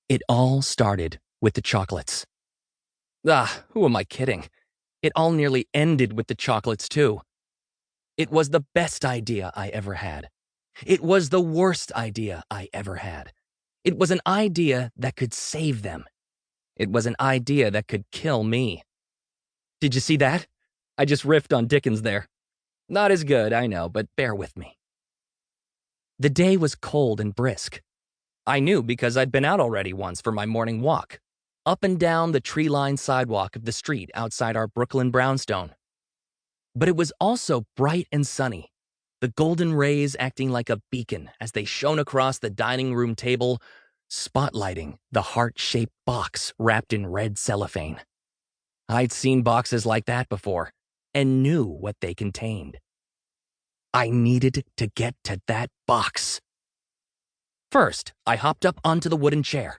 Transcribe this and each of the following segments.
It all started with the chocolates. Who am I kidding? It all nearly ended with the chocolates, too. It was the best idea I ever had. It was the worst idea I ever had. It was an idea that could save them. It was an idea that could kill me. Did you see that? I just riffed on Dickens there. Not as good, I know, but bear with me. The day was cold and brisk. I knew because I'd been out already once for my morning walk, up and down the tree-lined sidewalk of the street outside our Brooklyn brownstone. But it was also bright and sunny, the golden rays acting like a beacon as they shone across the dining room table, spotlighting the heart-shaped box wrapped in red cellophane. I'd seen boxes like that before and knew what they contained. I needed to get to that box. First, I hopped up onto the wooden chair,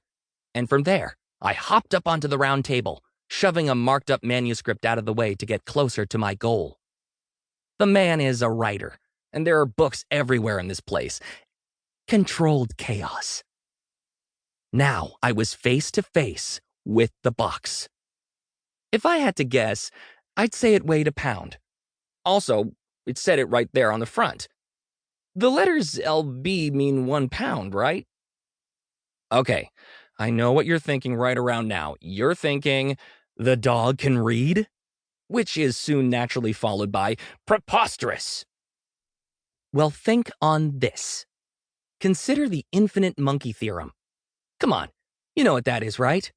and from there, I hopped up onto the round table, shoving a marked-up manuscript out of the way to get closer to my goal. The man is a writer, and there are books everywhere in this place. Controlled chaos. Now I was face to face with the box. If I had to guess, I'd say it weighed a pound. Also, it said it right there on the front. The letters LB mean 1 pound, right? Okay, I know what you're thinking right around now. You're thinking, the dog can read? Which is soon naturally followed by, preposterous. Well, think on this. Consider the infinite monkey theorem. Come on, you know what that is, right?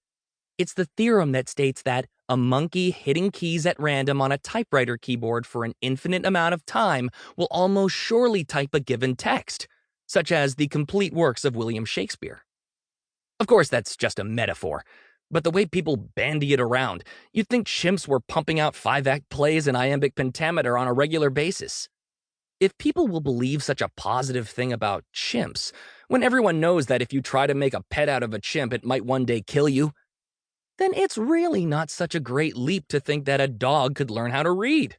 It's the theorem that states that a monkey hitting keys at random on a typewriter keyboard for an infinite amount of time will almost surely type a given text, such as the complete works of William Shakespeare. Of course, that's just a metaphor, but the way people bandy it around, you'd think chimps were pumping out 5-act plays in iambic pentameter on a regular basis. If people will believe such a positive thing about chimps, when everyone knows that if you try to make a pet out of a chimp, it might one day kill you, then it's really not such a great leap to think that a dog could learn how to read.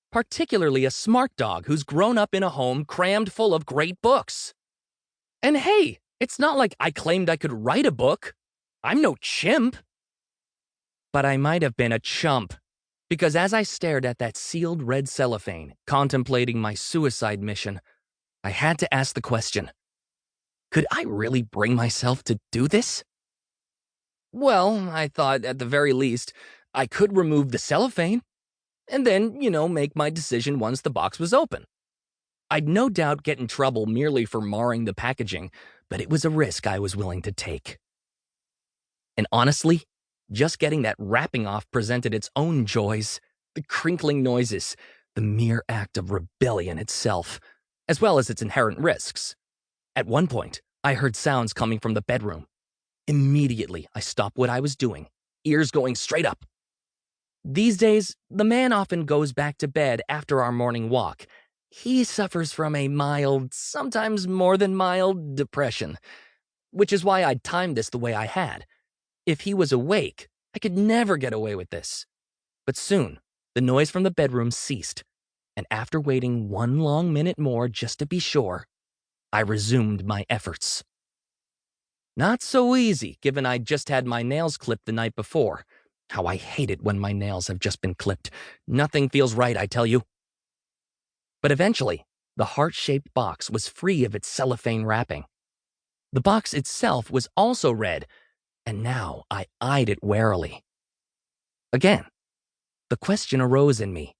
Particularly a smart dog who's grown up in a home crammed full of great books. And hey, it's not like I claimed I could write a book. I'm no chimp. But I might have been a chump, because as I stared at that sealed red cellophane, contemplating my suicide mission, I had to ask the question, could I really bring myself to do this? Well, I thought at the very least, I could remove the cellophane, and then, make my decision once the box was open. I'd no doubt get in trouble merely for marring the packaging, but it was a risk I was willing to take. And honestly, just getting that wrapping off presented its own joys, the crinkling noises, the mere act of rebellion itself, as well as its inherent risks. At one point, I heard sounds coming from the bedroom. Immediately, I stopped what I was doing, ears going straight up. These days, the man often goes back to bed after our morning walk. He suffers from a mild, sometimes more than mild, depression, which is why I'd timed this the way I had. If he was awake, I could never get away with this. But soon, the noise from the bedroom ceased, and after waiting 1 long minute more just to be sure, I resumed my efforts. Not so easy, given I'd just had my nails clipped the night before. How I hate it when my nails have just been clipped. Nothing feels right, I tell you. But eventually, the heart-shaped box was free of its cellophane wrapping. The box itself was also red, and now I eyed it warily. Again, the question arose in me.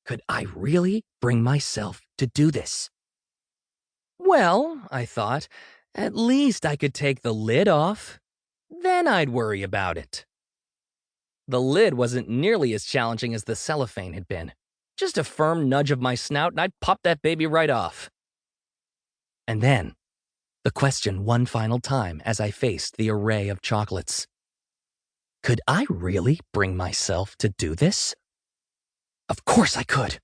Could I really bring myself to do this? Well, I thought, at least I could take the lid off. Then I'd worry about it. The lid wasn't nearly as challenging as the cellophane had been. Just a firm nudge of my snout and I'd pop that baby right off. And then, the question one final time as I faced the array of chocolates. Could I really bring myself to do this? Of course I could.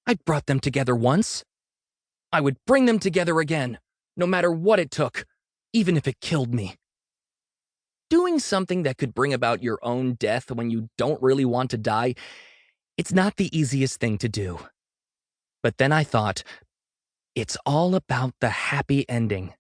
I'd brought them together once. I would bring them together again, no matter what it took, even if it killed me. Doing something that could bring about your own death when you don't really want to die, it's not the easiest thing to do. But then I thought, it's all about the happy ending